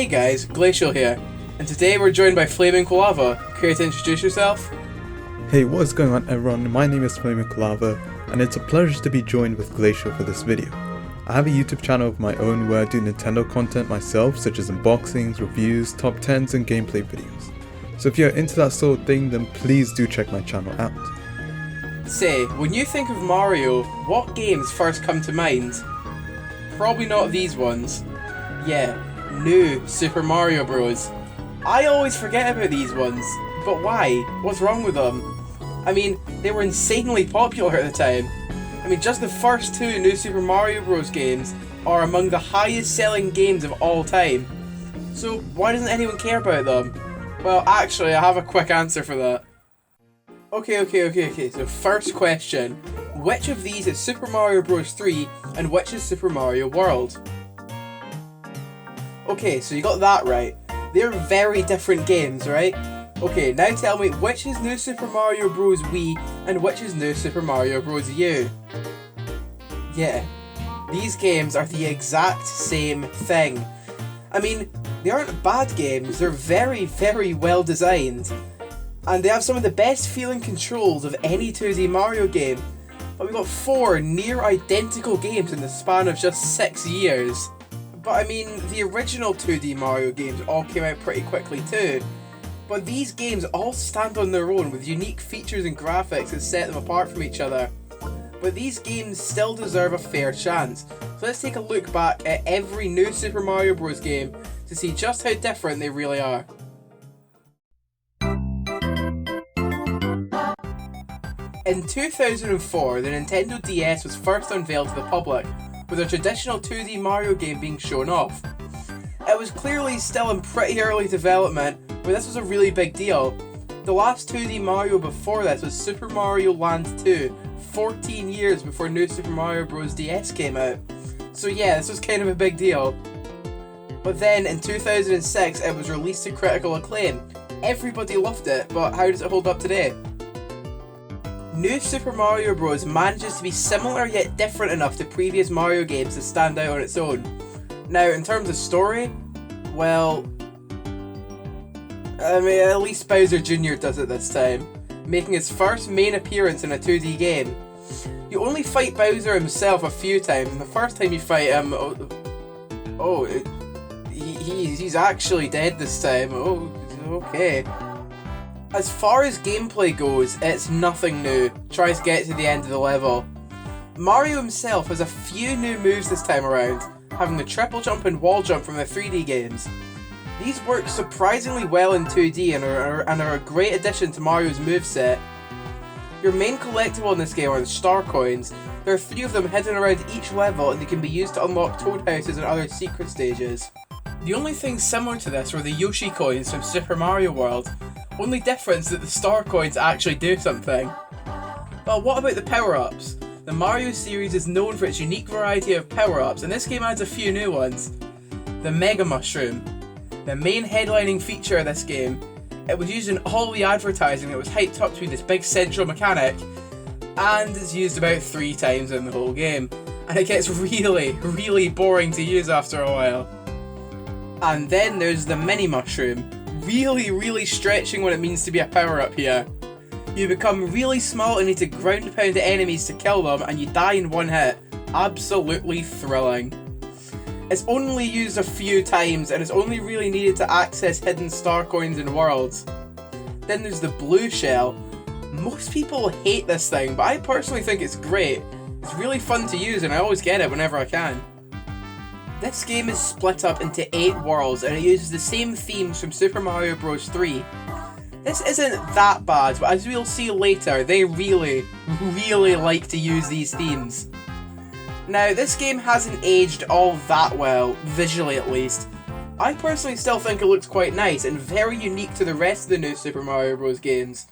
Hey guys, Glacial here, and today we're joined by Flaming Quilava. Care to introduce yourself? Hey, what is going on everyone? My name is Flaming Quilava, and it's a pleasure to be joined with Glacial for this video. I have a YouTube channel of my own where I do Nintendo content myself, such as unboxings, reviews, top 10s, and gameplay videos. So if you're into that sort of thing, then please do check my channel out. Say, when you think of Mario, what games first come to mind? Probably not these ones. Yeah, new Super Mario Bros. I always forget about these ones, but why? What's wrong with them? I mean, they were insanely popular at the time. I mean, just the first two new Super Mario Bros. Games are among the highest selling games of all time. So why doesn't anyone care about them? Well, actually, I have a quick answer for that. Okay, so first question. Which of these is Super Mario Bros. 3 and which is Super Mario World? Okay, so you got that right. They're very different games, right? Okay, now tell me which is New Super Mario Bros. Wii and which is New Super Mario Bros. U? Yeah, these games are the exact same thing. I mean, they aren't bad games, they're very, very well designed. And they have some of the best feeling controls of any 2D Mario game. But we've got 4 near identical games in the span of just 6 years. But I mean, the original 2D Mario games all came out pretty quickly too. But these games all stand on their own with unique features and graphics that set them apart from each other. But these games still deserve a fair chance. So let's take a look back at every new Super Mario Bros. Game to see just how different they really are. In 2004, the Nintendo DS was first unveiled to the public, with a traditional 2D Mario game being shown off. It was clearly still in pretty early development, but this was a really big deal. The last 2D Mario before this was Super Mario Land 2, 14 years before New Super Mario Bros. DS came out. So yeah, this was kind of a big deal. But then in 2006 it was released to critical acclaim. Everybody loved it, but how does it hold up today? New Super Mario Bros. Manages to be similar yet different enough to previous Mario games to stand out on its own. Now, in terms of story, well, I mean, at least Bowser Jr. does it this time, making his first main appearance in a 2D game. You only fight Bowser himself a few times, and the first time you fight him, he's actually dead this time. Oh, okay. As far as gameplay goes, it's nothing new. Try to get to the end of the level. Mario himself has a few new moves this time around, having the triple jump and wall jump from the 3D games. These work surprisingly well in 2D and are a great addition to Mario's moveset. Your main collectible in this game are the star coins. There are 3 of them hidden around each level and they can be used to unlock toad houses and other secret stages. The only thing similar to this were the Yoshi coins from Super Mario World. Only difference that the star coins actually do something. But what about the power-ups? The Mario series is known for its unique variety of power-ups, and this game adds a few new ones. The Mega Mushroom, the main headlining feature of this game. It was used in all the advertising that was hyped up to be this big central mechanic, and it's used about 3 times in the whole game. And it gets really, really boring to use after a while. And then there's the Mini Mushroom. Really, really stretching what it means to be a power-up here. You become really small and need to ground pound enemies to kill them, and you die in one hit. Absolutely thrilling. It's only used a few times, and it's only really needed to access hidden star coins and worlds. Then there's the Blue Shell. Most people hate this thing, but I personally think it's great. It's really fun to use, and I always get it whenever I can. This game is split up into 8 worlds and it uses the same themes from Super Mario Bros. 3. This isn't that bad, but as we'll see later, they really, really like to use these themes. Now, this game hasn't aged all that well, visually at least. I personally still think it looks quite nice and very unique to the rest of the new Super Mario Bros. Games.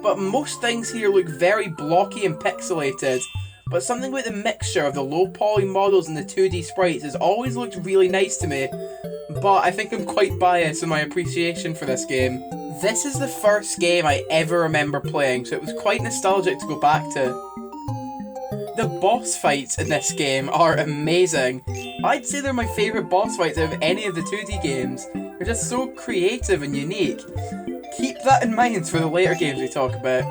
But most things here look very blocky and pixelated. But something about the mixture of the low poly models and the 2D sprites has always looked really nice to me, but I think I'm quite biased in my appreciation for this game. This is the first game I ever remember playing, so it was quite nostalgic to go back to. The boss fights in this game are amazing. I'd say they're my favourite boss fights out of any of the 2D games. They're just so creative and unique. Keep that in mind for the later games we talk about.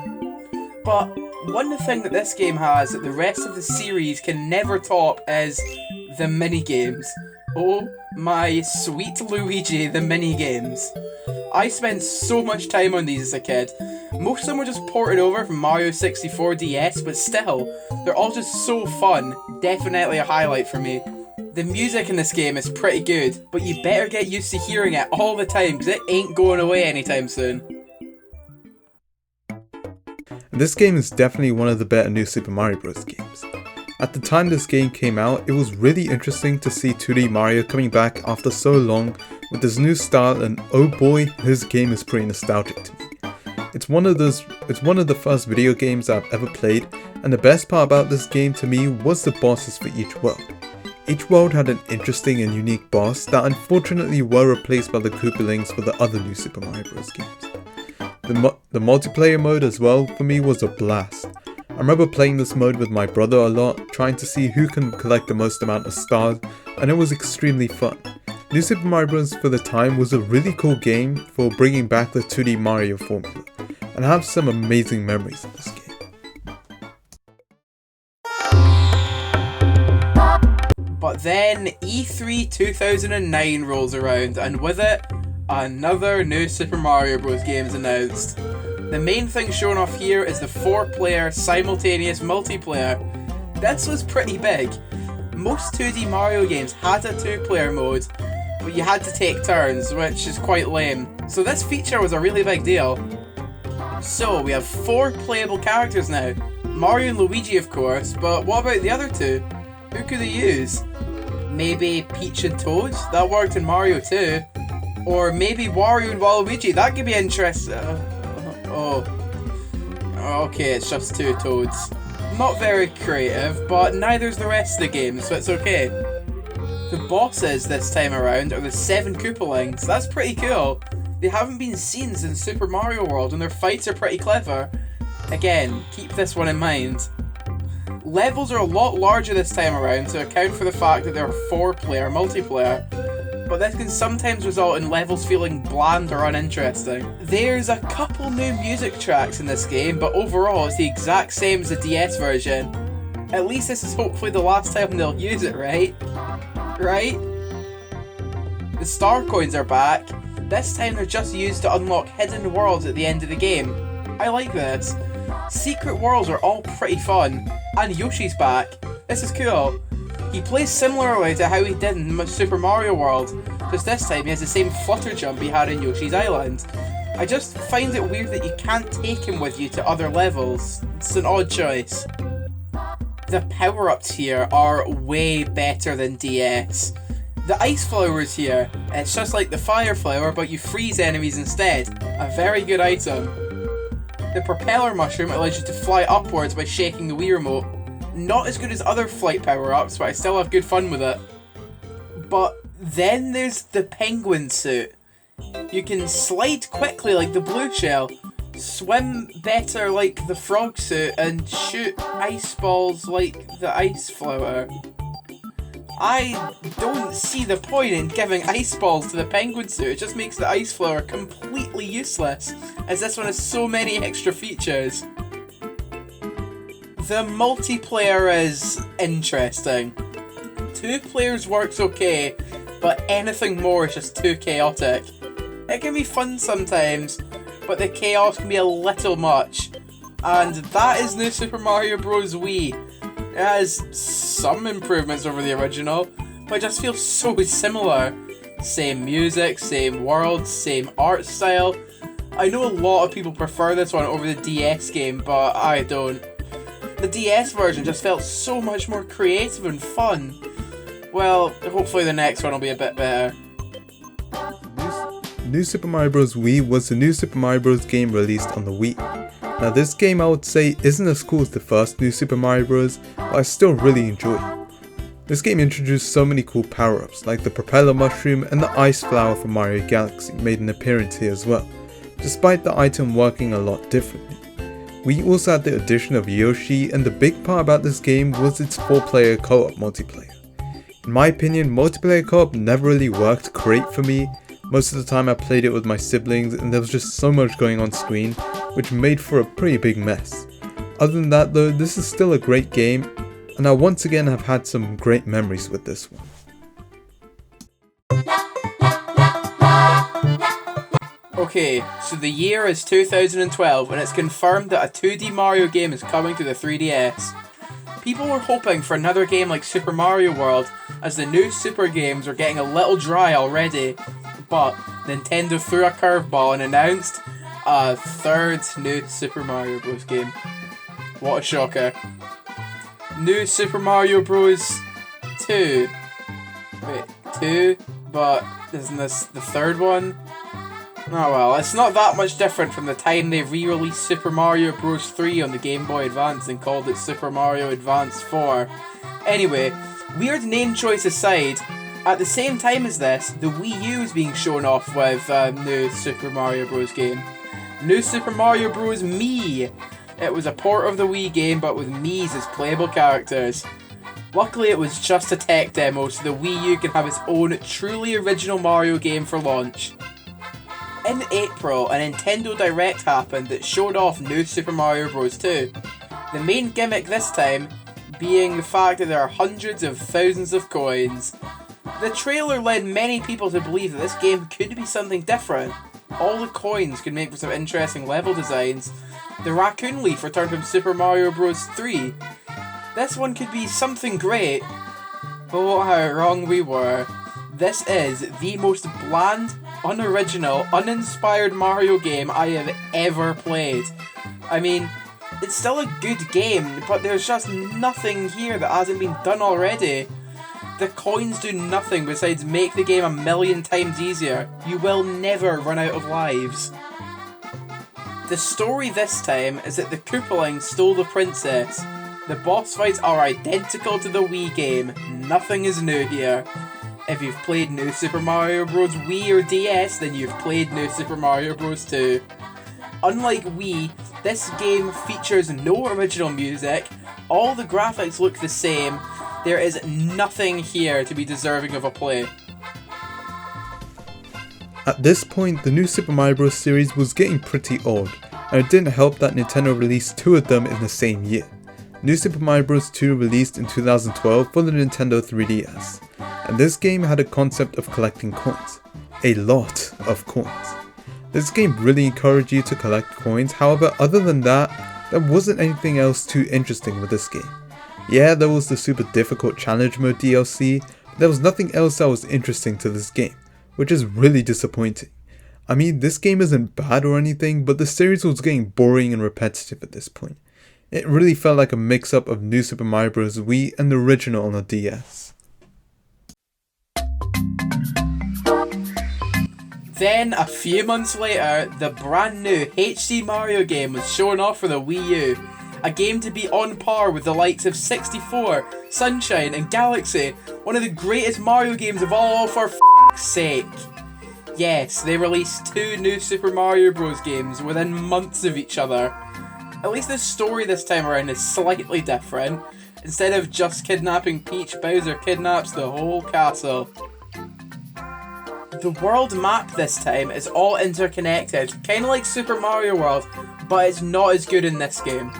But one thing that this game has that the rest of the series can never top is the minigames. Oh my sweet Luigi, the minigames. I spent so much time on these as a kid. Most of them were just ported over from Mario 64 DS, but still, they're all just so fun. Definitely a highlight for me. The music in this game is pretty good, but you better get used to hearing it all the time because it ain't going away anytime soon. This game is definitely one of the better New Super Mario Bros. Games. At the time this game came out, it was really interesting to see 2D Mario coming back after so long with this new style, and oh boy, this game is pretty nostalgic to me. It's one of the first video games I've ever played, and the best part about this game to me was the bosses for each world. Each world had an interesting and unique boss that unfortunately were replaced by the Koopalings for the other New Super Mario Bros. Games. The multiplayer mode as well for me was a blast. I remember playing this mode with my brother a lot, trying to see who can collect the most amount of stars, and it was extremely fun. New Super Mario Bros. For the time was a really cool game for bringing back the 2D Mario formula, and I have some amazing memories of this game. But then E3 2009 rolls around, and with it, another new Super Mario Bros. Game is announced. The main thing shown off here is the 4-player simultaneous multiplayer. This was pretty big. Most 2D Mario games had a 2-player mode, but you had to take turns, which is quite lame. So this feature was a really big deal. So we have 4 playable characters now. Mario and Luigi of course, but what about the other 2? Who could they use? Maybe Peach and Toad? That worked in Mario 2. Or maybe Wario and Waluigi? That could be interesting. Okay, it's just 2 Toads. Not very creative, but neither's the rest of the game, so it's okay. The bosses this time around are the 7 Koopalings. That's pretty cool. They haven't been seen since Super Mario World, and their fights are pretty clever. Again, keep this one in mind. Levels are a lot larger this time around to account for the fact that they're a 4-player multiplayer, but this can sometimes result in levels feeling bland or uninteresting. There's a couple new music tracks in this game, but overall it's the exact same as the DS version. At least this is hopefully the last time they'll use it, right? Right? The star coins are back. This time they're just used to unlock hidden worlds at the end of the game. I like this. Secret worlds are all pretty fun. And Yoshi's back. This is cool. He plays similarly to how he did in Super Mario World, just this time he has the same flutter jump he had in Yoshi's Island. I just find it weird that you can't take him with you to other levels. It's an odd choice. The power-ups here are way better than DS. The ice flowers here, it's just like the fire flower, but you freeze enemies instead. A very good item. The propeller mushroom allows you to fly upwards by shaking the Wii remote. Not as good as other flight power-ups, but I still have good fun with it. But then there's the penguin suit. You can slide quickly like the blue shell, swim better like the frog suit, and shoot ice balls like the ice flower. I don't see the point in giving ice balls to the penguin suit. It just makes the ice flower completely useless, as this one has so many extra features. The multiplayer is interesting. 2 players works okay, but anything more is just too chaotic. It can be fun sometimes, but the chaos can be a little much. And that is New Super Mario Bros. Wii. It has some improvements over the original, but it just feels so similar. Same music, same world, same art style. I know a lot of people prefer this one over the DS game, but I don't. The DS version just felt so much more creative and fun. Well, hopefully the next one will be a bit better. New Super Mario Bros. Wii was the New Super Mario Bros. Game released on the Wii. Now this game I would say isn't as cool as the first New Super Mario Bros., but I still really enjoy it. This game introduced so many cool power-ups like the propeller mushroom and the ice flower from Mario Galaxy made an appearance here as well, despite the item working a lot differently. We also had the addition of Yoshi, and the big part about this game was its 4-player co-op multiplayer. In my opinion, multiplayer co-op never really worked great for me. Most of the time I played it with my siblings and there was just so much going on screen, which made for a pretty big mess. Other than that though, this is still a great game, and I once again have had some great memories with this one. Okay, so the year is 2012 and it's confirmed that a 2D Mario game is coming to the 3DS. People were hoping for another game like Super Mario World, as the new Super games are getting a little dry already, but Nintendo threw a curveball and announced a third new Super Mario Bros. Game. What a shocker. New Super Mario Bros. 2. Wait, 2? But isn't this the third one? Oh well, it's not that much different from the time they re-released Super Mario Bros. 3 on the Game Boy Advance and called it Super Mario Advance 4. Anyway, weird name choice aside, at the same time as this, the Wii U is being shown off with a new Super Mario Bros. Game. New Super Mario Bros. Mii! It was a port of the Wii game but with Miis as playable characters. Luckily it was just a tech demo so the Wii U can have its own truly original Mario game for launch. In April, a Nintendo Direct happened that showed off new Super Mario Bros. 2. The main gimmick this time being the fact that there are hundreds of thousands of coins. The trailer led many people to believe that this game could be something different. All the coins could make for some interesting level designs. The Raccoon Leaf returned from Super Mario Bros. 3. This one could be something great. Oh, how wrong we were. This is the most bland, unoriginal, uninspired Mario game I have ever played. I mean, it's still a good game, but there's just nothing here that hasn't been done already. The coins do nothing besides make the game a million times easier. You will never run out of lives. The story this time is that the Koopalings stole the princess. The boss fights are identical to the Wii game. Nothing is new here. If you've played New Super Mario Bros. Wii or DS, then you've played New Super Mario Bros. 2. Unlike Wii, this game features no original music, all the graphics look the same, there is nothing here to be deserving of a play. At this point, the new Super Mario Bros. Series was getting pretty old, and it didn't help that Nintendo released 2 of them in the same year. New Super Mario Bros. 2 released in 2012 for the Nintendo 3DS, and this game had a concept of collecting coins. A lot of coins. This game really encouraged you to collect coins, however other than that, there wasn't anything else too interesting with this game. Yeah, there was the super difficult challenge mode DLC, but there was nothing else that was interesting to this game, which is really disappointing. I mean, this game isn't bad or anything, but the series was getting boring and repetitive at this point. It really felt like a mix-up of New Super Mario Bros. Wii and the original on the DS. Then, a few months later, the brand new HD Mario game was shown off for the Wii U. A game to be on par with the likes of 64, Sunshine and Galaxy, one of the greatest Mario games of all for f***'s sake. Yes, they released 2 new Super Mario Bros. Games within months of each other. At least the story this time around is slightly different. Instead of just kidnapping Peach, Bowser kidnaps the whole castle. The world map this time is all interconnected, kinda like Super Mario World, but it's not as good in this game.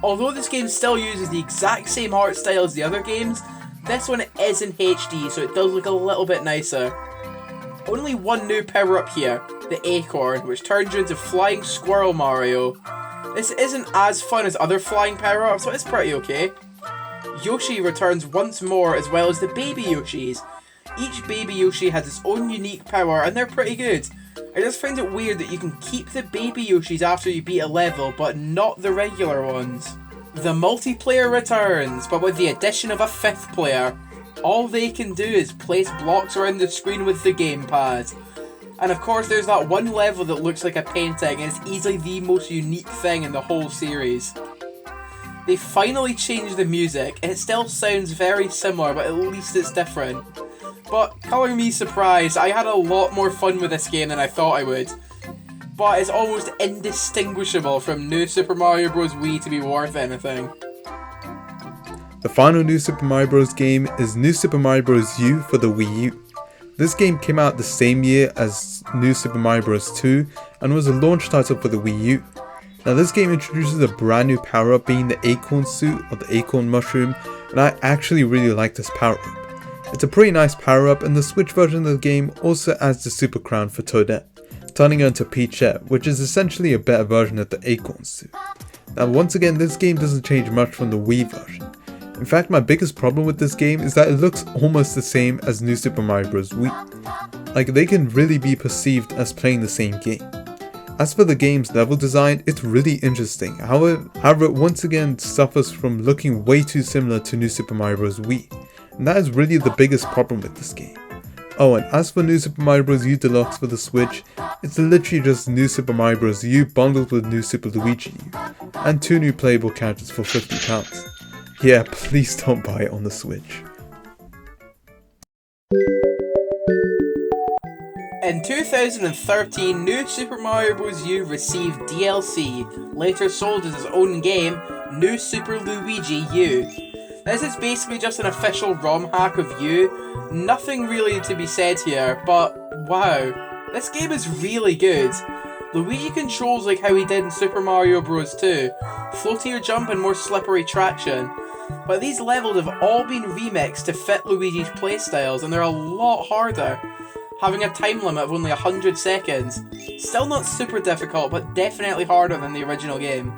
Although this game still uses the exact same art style as the other games, this one is in HD, so it does look a little bit nicer. Only one new power-up here, the Acorn, which turns you into Flying Squirrel Mario. This isn't as fun as other flying power-ups, but it's pretty okay. Yoshi returns once more, as well as the baby Yoshis. Each baby Yoshi has its own unique power, and they're pretty good. I just find it weird that you can keep the baby Yoshis after you beat a level, but not the regular ones. The multiplayer returns, but with the addition of a 5th player. All they can do is place blocks around the screen with the gamepad. And of course there's that one level that looks like a painting, and it's easily the most unique thing in the whole series. They finally changed the music, and it still sounds very similar, but at least it's different. But colour me surprised, I had a lot more fun with this game than I thought I would. But it's almost indistinguishable from New Super Mario Bros. Wii to be worth anything. The final New Super Mario Bros. Game is New Super Mario Bros. U for the Wii U. This game came out the same year as New Super Mario Bros. 2 and was a launch title for the Wii U. Now this game introduces a brand new power up being the Acorn Suit or the Acorn Mushroom, and I actually really like this power up. It's a pretty nice power up, and the Switch version of the game also adds the Super Crown for Toadette, turning her into Peachette, which is essentially a better version of the Acorn Suit. Now once again, this game doesn't change much from the Wii version. In fact, my biggest problem with this game is that it looks almost the same as New Super Mario Bros. Wii. Like, they can really be perceived as playing the same game. As for the game's level design, it's really interesting, however it once again suffers from looking way too similar to New Super Mario Bros. Wii, and that is really the biggest problem with this game. Oh, and as for New Super Mario Bros. U Deluxe for the Switch, it's literally just New Super Mario Bros. U bundled with New Super Luigi U, and 2 new playable characters for £50. Yeah, please don't buy it on the Switch. In 2013, New Super Mario Bros. U received DLC, later sold as its own game, New Super Luigi U. This is basically just an official ROM hack of U. Nothing really to be said here, but wow, this game is really good. Luigi controls like how he did in Super Mario Bros. 2, floatier jump and more slippery traction. But these levels have all been remixed to fit Luigi's playstyles, and they're a lot harder, having a time limit of only 100 seconds. Still not super difficult, but definitely harder than the original game.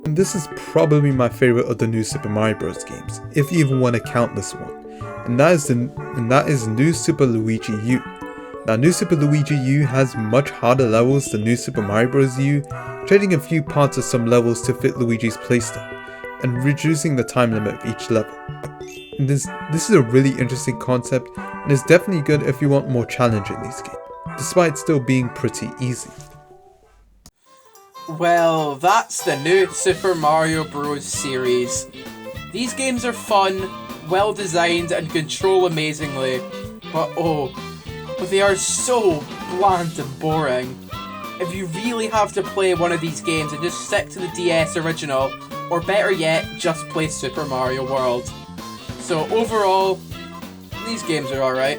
And this is probably my favourite of the New Super Mario Bros. Games, if you even want to count this one, and that is New Super Luigi U. Now New Super Luigi U has much harder levels than New Super Mario Bros. U, changing a few parts of some levels to fit Luigi's playstyle, and reducing the time limit of each level. And this is a really interesting concept, and is definitely good if you want more challenge in these games, despite still being pretty easy. Well, that's the New Super Mario Bros. Series. These games are fun, well designed, and control amazingly, but they are so bland and boring. If you really have to play one of these games, then just stick to the DS original, or better yet, just play Super Mario World. So overall, these games are alright.